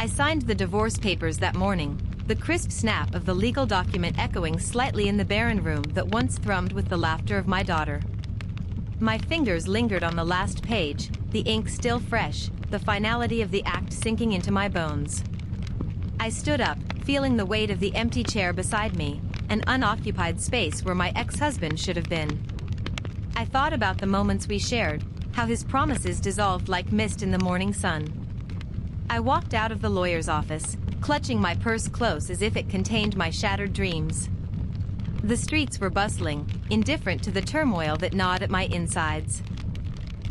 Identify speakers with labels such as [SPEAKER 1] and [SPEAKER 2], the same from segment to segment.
[SPEAKER 1] I signed the divorce papers that morning, the crisp snap of the legal document echoing slightly in the barren room that once thrummed with the laughter of my daughter. My fingers lingered on the last page, the ink still fresh, the finality of the act sinking into my bones. I stood up, feeling the weight of the empty chair beside me, an unoccupied space where my ex-husband should have been. I thought about the moments we shared, how his promises dissolved like mist in the morning sun. I walked out of the lawyer's office, clutching my purse close as if it contained my shattered dreams. The streets were bustling, indifferent to the turmoil that gnawed at my insides.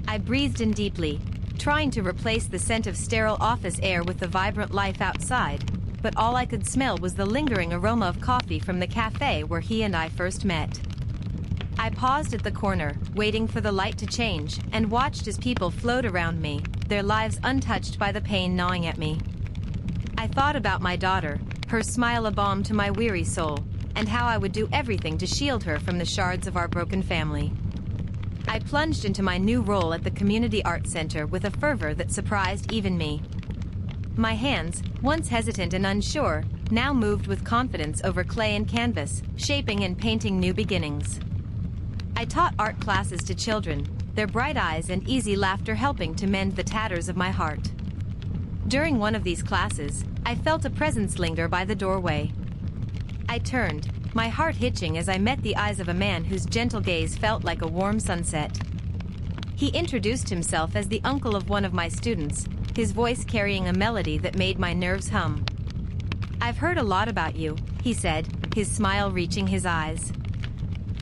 [SPEAKER 1] I breathed in deeply, trying to replace the scent of sterile office air with the vibrant life outside, but all I could smell was the lingering aroma of coffee from the cafe where he and I first met. I paused at the corner, waiting for the light to change, and watched as people flowed around me, their lives untouched by the pain gnawing at me. I thought about my daughter, her smile a balm to my weary soul, and how I would do everything to shield her from the shards of our broken family. I plunged into my new role at the Community Arts Center with a fervor that surprised even me. My hands, once hesitant and unsure, now moved with confidence over clay and canvas, shaping and painting new beginnings. I taught art classes to children, their bright eyes and easy laughter helping to mend the tatters of my heart. During one of these classes, I felt a presence linger by the doorway. I turned, my heart hitching as I met the eyes of a man whose gentle gaze felt like a warm sunset. He introduced himself as the uncle of one of my students, his voice carrying a melody that made my nerves hum. "I've heard a lot about you," he said, his smile reaching his eyes.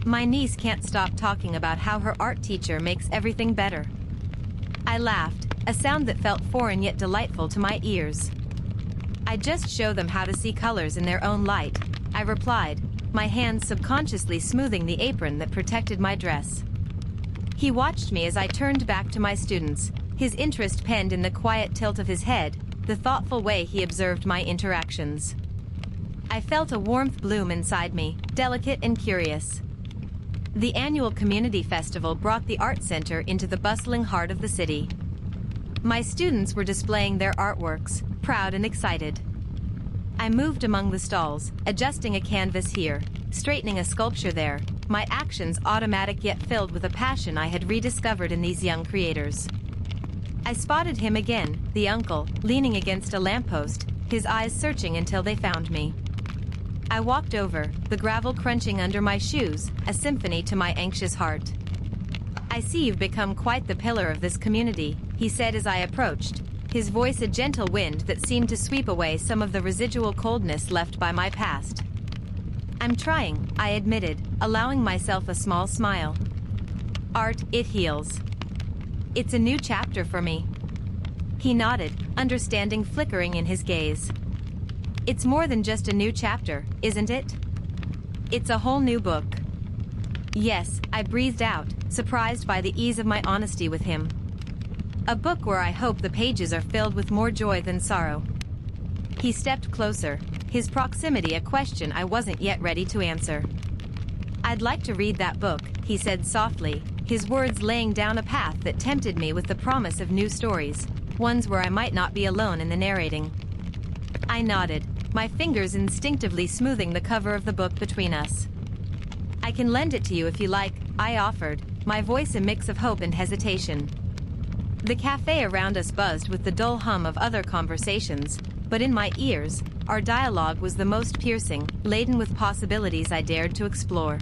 [SPEAKER 1] "My niece can't stop talking about how her art teacher makes everything better." I laughed, a sound that felt foreign yet delightful to my ears. "I just show them how to see colors in their own light," I replied, my hands subconsciously smoothing the apron that protected my dress. He watched me as I turned back to my students, his interest penned in the quiet tilt of his head, the thoughtful way he observed my interactions. I felt a warmth bloom inside me, delicate and curious. The annual community festival brought the art center into the bustling heart of the city. My students were displaying their artworks, proud and excited. I moved among the stalls, adjusting a canvas here, straightening a sculpture there, my actions automatic yet filled with a passion I had rediscovered in these young creators. I spotted him again, the uncle, leaning against a lamppost, his eyes searching until they found me. I walked over, the gravel crunching under my shoes, a symphony to my anxious heart. "I see you've become quite the pillar of this community," he said as I approached, his voice a gentle wind that seemed to sweep away some of the residual coldness left by my past. "I'm trying," I admitted, allowing myself a small smile. "Art, it heals. It's a new chapter for me." He nodded, understanding flickering in his gaze. "It's more than just a new chapter, isn't it? It's a whole new book." "Yes," I breathed out, surprised by the ease of my honesty with him. "A book where I hope the pages are filled with more joy than sorrow." He stepped closer, his proximity a question I wasn't yet ready to answer. "I'd like to read that book," he said softly, his words laying down a path that tempted me with the promise of new stories, ones where I might not be alone in the narrating. I nodded, my fingers instinctively smoothing the cover of the book between us. "I can lend it to you if you like," I offered, my voice a mix of hope and hesitation. The cafe around us buzzed with the dull hum of other conversations, but in my ears, our dialogue was the most piercing, laden with possibilities I dared to explore.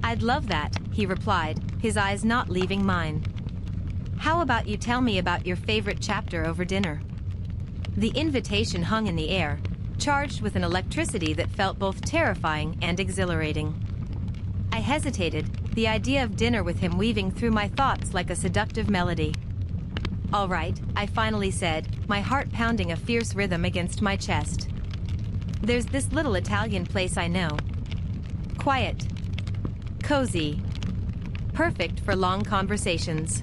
[SPEAKER 1] "I'd love that," he replied, his eyes not leaving mine. "How about you tell me about your favorite chapter over dinner?" The invitation hung in the air, charged with an electricity that felt both terrifying and exhilarating. I hesitated, the idea of dinner with him weaving through my thoughts like a seductive melody. "All right," I finally said, my heart pounding a fierce rhythm against my chest. "There's this little Italian place I know. Quiet. Cozy. Perfect for long conversations."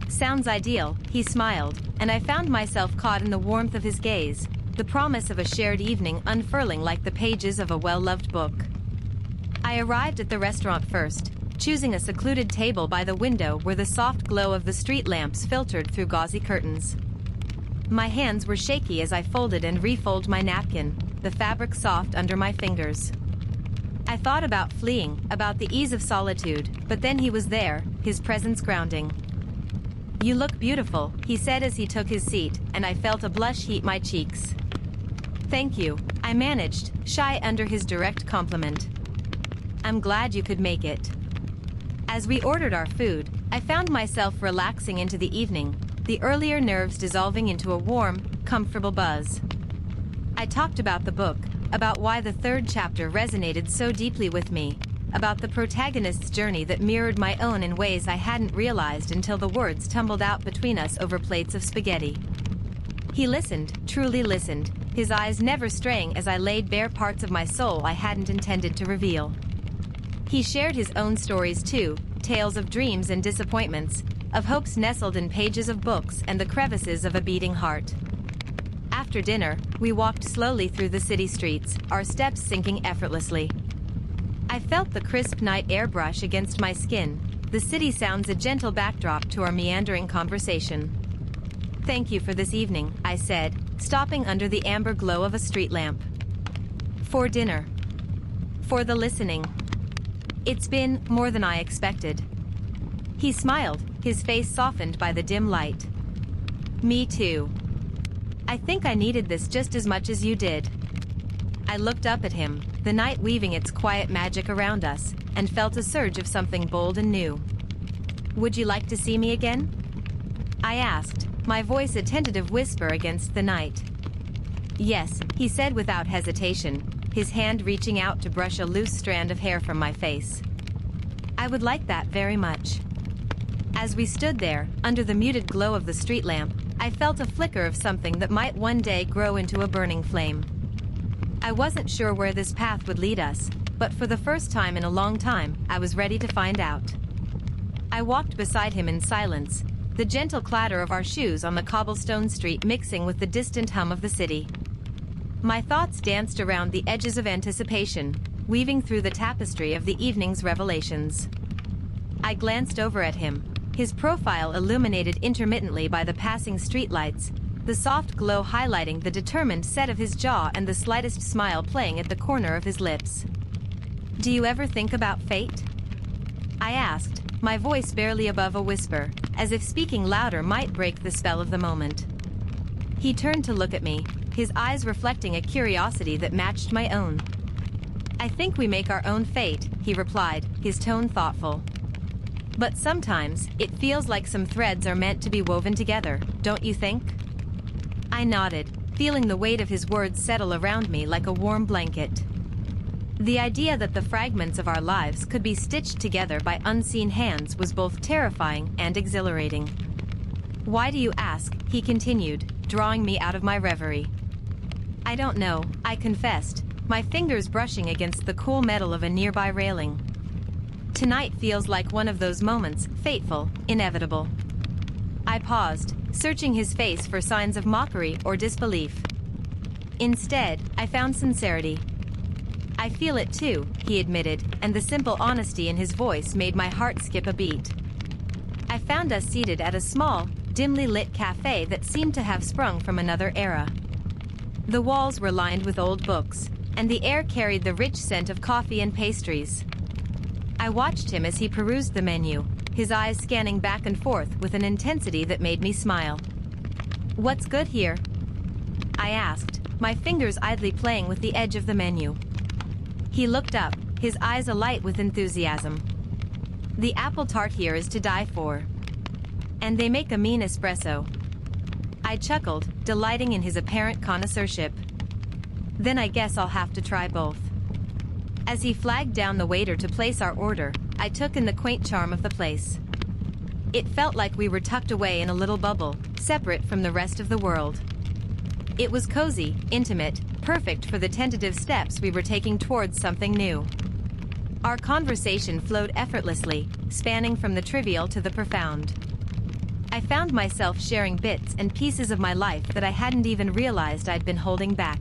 [SPEAKER 1] "Sounds ideal," he smiled, and I found myself caught in the warmth of his gaze, the promise of a shared evening unfurling like the pages of a well-loved book. I arrived at the restaurant first, choosing a secluded table by the window where the soft glow of the street lamps filtered through gauzy curtains. My hands were shaky as I folded and refolded my napkin, the fabric soft under my fingers. I thought about fleeing, about the ease of solitude, but then he was there, his presence grounding. "You look beautiful," he said as he took his seat, and I felt a blush heat my cheeks. "Thank you," I managed, shy under his direct compliment. "I'm glad you could make it." As we ordered our food, I found myself relaxing into the evening, the earlier nerves dissolving into a warm, comfortable buzz. I talked about the book, about why the third chapter resonated so deeply with me, about the protagonist's journey that mirrored my own in ways I hadn't realized until the words tumbled out between us over plates of spaghetti. He listened, truly listened, his eyes never straying as I laid bare parts of my soul I hadn't intended to reveal. He shared his own stories too, tales of dreams and disappointments, of hopes nestled in pages of books and the crevices of a beating heart. After dinner, we walked slowly through the city streets, our steps sinking effortlessly. I felt the crisp night air brush against my skin, the city sounds a gentle backdrop to our meandering conversation. "Thank you for this evening," I said, stopping under the amber glow of a street lamp. "For dinner. For the listening. It's been more than I expected." He smiled, his face softened by the dim light. "Me too. I think I needed this just as much as you did." I looked up at him, the night weaving its quiet magic around us, and felt a surge of something bold and new. "Would you like to see me again?" I asked, my voice a tentative whisper against the night. "Yes," he said without hesitation, his hand reaching out to brush a loose strand of hair from my face. "I would like that very much." As we stood there, under the muted glow of the street lamp, I felt a flicker of something that might one day grow into a burning flame. I wasn't sure where this path would lead us, but for the first time in a long time, I was ready to find out. I walked beside him in silence, the gentle clatter of our shoes on the cobblestone street mixing with the distant hum of the city. My thoughts danced around the edges of anticipation, weaving through the tapestry of the evening's revelations. I glanced over at him, his profile illuminated intermittently by the passing streetlights, the soft glow highlighting the determined set of his jaw and the slightest smile playing at the corner of his lips. "Do you ever think about fate?" I asked, my voice barely above a whisper, as if speaking louder might break the spell of the moment. He turned to look at me, his eyes reflecting a curiosity that matched my own. "I think we make our own fate," he replied, his tone thoughtful. "But sometimes, it feels like some threads are meant to be woven together, don't you think?" I nodded, feeling the weight of his words settle around me like a warm blanket. The idea that the fragments of our lives could be stitched together by unseen hands was both terrifying and exhilarating. "Why do you ask?" he continued, drawing me out of my reverie. "I don't know," I confessed, my fingers brushing against the cool metal of a nearby railing. "Tonight feels like one of those moments, fateful, inevitable." I paused, searching his face for signs of mockery or disbelief. Instead, I found sincerity. "I feel it too," he admitted, and the simple honesty in his voice made my heart skip a beat. I found us seated at a small, dimly lit cafe that seemed to have sprung from another era. The walls were lined with old books, and the air carried the rich scent of coffee and pastries. I watched him as he perused the menu, his eyes scanning back and forth with an intensity that made me smile. "What's good here?" I asked, my fingers idly playing with the edge of the menu. He looked up, his eyes alight with enthusiasm. "The apple tart here is to die for. And they make a mean espresso." I chuckled, delighting in his apparent connoisseurship. "Then I guess I'll have to try both." As he flagged down the waiter to place our order, I took in the quaint charm of the place. It felt like we were tucked away in a little bubble, separate from the rest of the world. It was cozy, intimate, perfect for the tentative steps we were taking towards something new. Our conversation flowed effortlessly, spanning from the trivial to the profound. I found myself sharing bits and pieces of my life that I hadn't even realized I'd been holding back.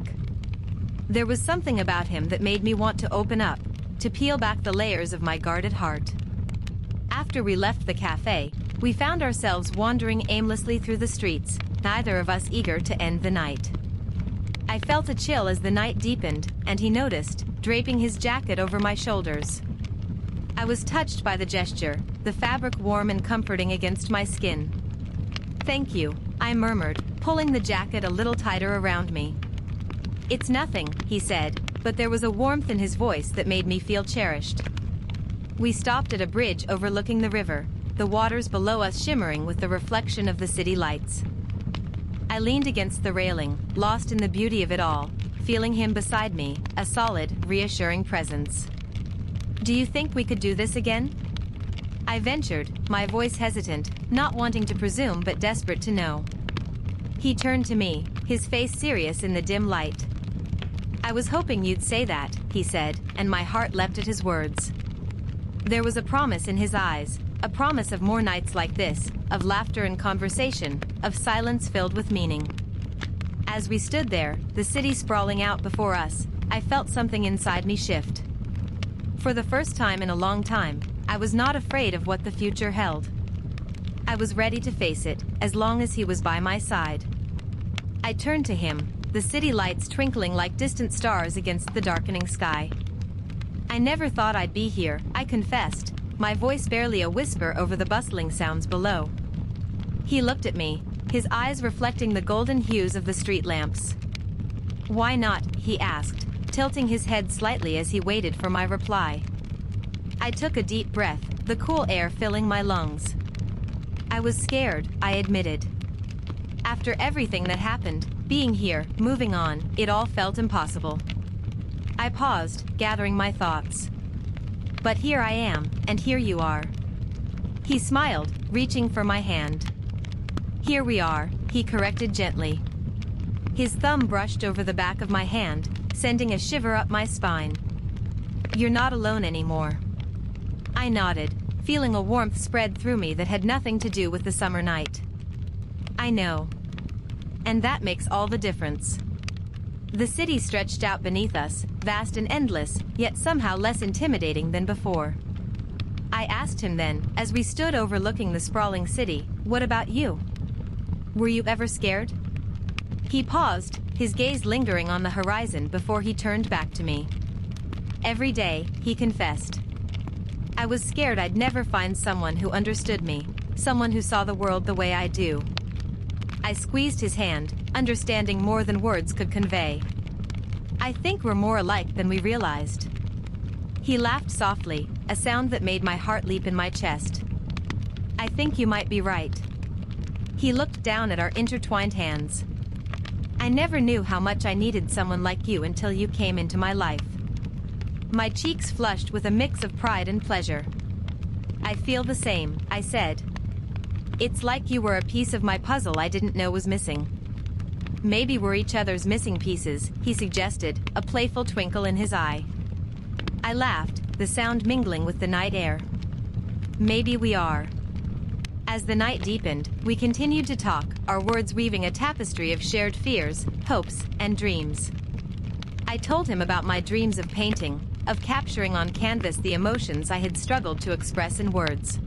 [SPEAKER 1] There was something about him that made me want to open up, to peel back the layers of my guarded heart. After we left the cafe, we found ourselves wandering aimlessly through the streets, neither of us eager to end the night. I felt a chill as the night deepened, and he noticed, draping his jacket over my shoulders. I was touched by the gesture, the fabric warm and comforting against my skin. "Thank you," I murmured, pulling the jacket a little tighter around me. "It's nothing," he said, but there was a warmth in his voice that made me feel cherished. We stopped at a bridge overlooking the river, the waters below us shimmering with the reflection of the city lights. I leaned against the railing, lost in the beauty of it all, feeling him beside me, a solid, reassuring presence. "Do you think we could do this again?" I ventured, my voice hesitant, not wanting to presume but desperate to know. He turned to me, his face serious in the dim light. "I was hoping you'd say that," he said, and my heart leapt at his words. There was a promise in his eyes, a promise of more nights like this, of laughter and conversation, of silence filled with meaning. As we stood there, the city sprawling out before us, I felt something inside me shift. For the first time in a long time, I was not afraid of what the future held. I was ready to face it, as long as he was by my side. I turned to him, the city lights twinkling like distant stars against the darkening sky. "I never thought I'd be here," I confessed, my voice barely a whisper over the bustling sounds below. He looked at me, his eyes reflecting the golden hues of the street lamps. "Why not?" he asked, tilting his head slightly as he waited for my reply. I took a deep breath, the cool air filling my lungs. "I was scared," I admitted. After everything that happened, being here, moving on, it all felt impossible. I paused, gathering my thoughts. "But here I am, and here you are." He smiled, reaching for my hand. "Here we are," he corrected gently. His thumb brushed over the back of my hand, sending a shiver up my spine. "You're not alone anymore." I nodded, feeling a warmth spread through me that had nothing to do with the summer night. "I know. And that makes all the difference." The city stretched out beneath us, vast and endless, yet somehow less intimidating than before. I asked him then, as we stood overlooking the sprawling city, "What about you? Were you ever scared?" He paused, his gaze lingering on the horizon before he turned back to me. "Every day," he confessed. "I was scared I'd never find someone who understood me, someone who saw the world the way I do." I squeezed his hand, understanding more than words could convey. "I think we're more alike than we realized." He laughed softly, a sound that made my heart leap in my chest. "I think you might be right." He looked down at our intertwined hands. "I never knew how much I needed someone like you until you came into my life." My cheeks flushed with a mix of pride and pleasure. "I feel the same," I said. "It's like you were a piece of my puzzle I didn't know was missing." "Maybe we're each other's missing pieces," he suggested, a playful twinkle in his eye. I laughed, the sound mingling with the night air. "Maybe we are." As the night deepened, we continued to talk, our words weaving a tapestry of shared fears, hopes, and dreams. I told him about my dreams of painting, of capturing on canvas the emotions I had struggled to express in words.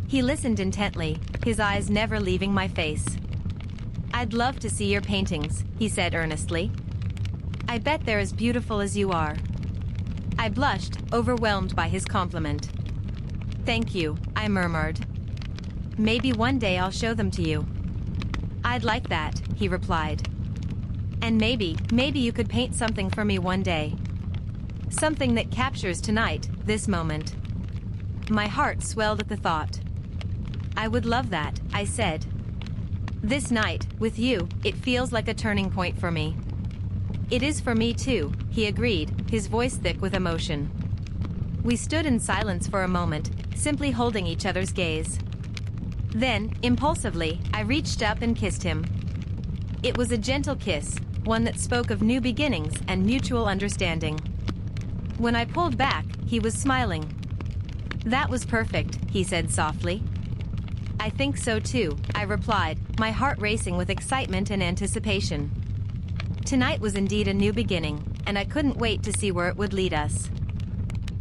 [SPEAKER 1] He listened intently, his eyes never leaving my face. "I'd love to see your paintings," he said earnestly. "I bet they're as beautiful as you are." I blushed, overwhelmed by his compliment. "Thank you," I murmured. "Maybe one day I'll show them to you." "I'd like that," he replied. "And maybe you could paint something for me one day. Something that captures tonight, this moment." My heart swelled at the thought. "I would love that," I said. "This night, with you, it feels like a turning point for me." "It is for me too," he agreed, his voice thick with emotion. We stood in silence for a moment, simply holding each other's gaze. Then, impulsively, I reached up and kissed him. It was a gentle kiss, one that spoke of new beginnings and mutual understanding. When I pulled back, he was smiling. "That was perfect," he said softly. "I think so too," I replied, my heart racing with excitement and anticipation. Tonight was indeed a new beginning, and I couldn't wait to see where it would lead us.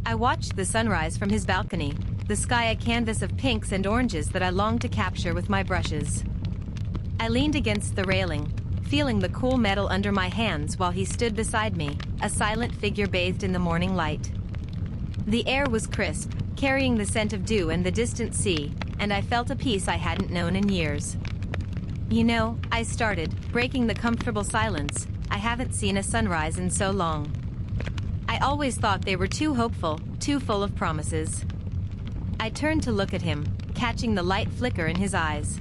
[SPEAKER 1] I watched the sunrise from his balcony, the sky a canvas of pinks and oranges that I longed to capture with my brushes. I leaned against the railing, feeling the cool metal under my hands while he stood beside me, a silent figure bathed in the morning light. The air was crisp, carrying the scent of dew and the distant sea, and I felt a peace I hadn't known in years. "You know," I started, breaking the comfortable silence, "I haven't seen a sunrise in so long. I always thought they were too hopeful, too full of promises." I turned to look at him, catching the light flicker in his eyes.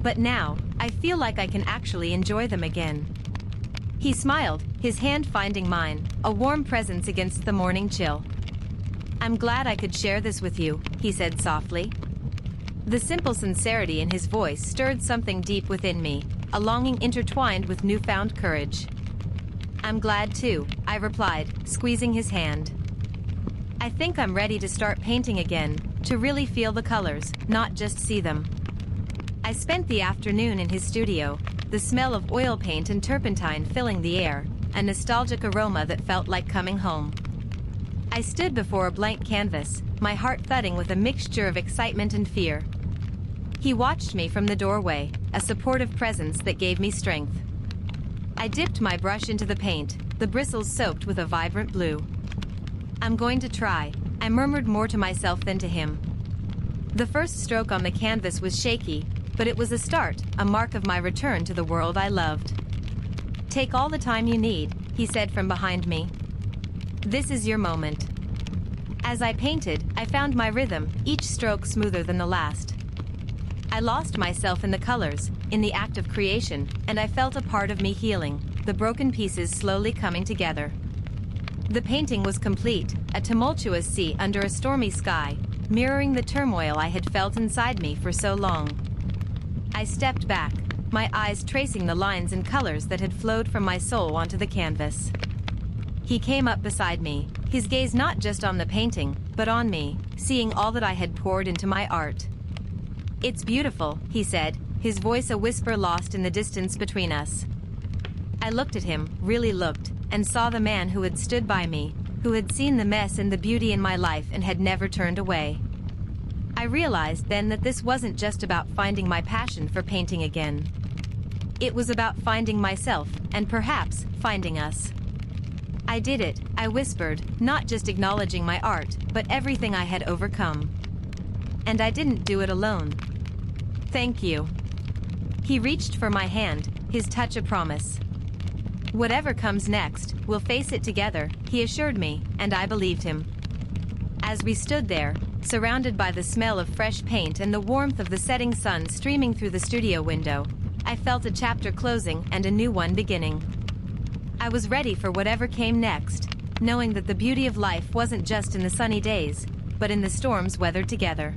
[SPEAKER 1] "But now, I feel like I can actually enjoy them again." He smiled, his hand finding mine, a warm presence against the morning chill. "I'm glad I could share this with you," he said softly. The simple sincerity in his voice stirred something deep within me, a longing intertwined with newfound courage. "I'm glad too," I replied, squeezing his hand. "I think I'm ready to start painting again, to really feel the colors, not just see them." I spent the afternoon in his studio, the smell of oil paint and turpentine filling the air, a nostalgic aroma that felt like coming home. I stood before a blank canvas, my heart thudding with a mixture of excitement and fear. He watched me from the doorway, a supportive presence that gave me strength. I dipped my brush into the paint, the bristles soaked with a vibrant blue. "I'm going to try," I murmured more to myself than to him. The first stroke on the canvas was shaky, but it was a start, a mark of my return to the world I loved. "Take all the time you need," he said from behind me. "This is your moment." As I painted, I found my rhythm, each stroke smoother than the last. I lost myself in the colors, in the act of creation, and I felt a part of me healing, the broken pieces slowly coming together. The painting was complete, a tumultuous sea under a stormy sky, mirroring the turmoil I had felt inside me for so long. I stepped back, my eyes tracing the lines and colors that had flowed from my soul onto the canvas. He came up beside me, his gaze not just on the painting, but on me, seeing all that I had poured into my art. "It's beautiful," he said, his voice a whisper lost in the distance between us. I looked at him, really looked, and saw the man who had stood by me, who had seen the mess and the beauty in my life and had never turned away. I realized then that this wasn't just about finding my passion for painting again. It was about finding myself, and perhaps finding us. "I did it," I whispered, not just acknowledging my art, but everything I had overcome. "And I didn't do it alone." "Thank you." He reached for my hand, his touch a promise. "Whatever comes next, we'll face it together," he assured me, and I believed him. As we stood there, surrounded by the smell of fresh paint and the warmth of the setting sun streaming through the studio window, I felt a chapter closing and a new one beginning. I was ready for whatever came next, knowing that the beauty of life wasn't just in the sunny days, but in the storms weathered together.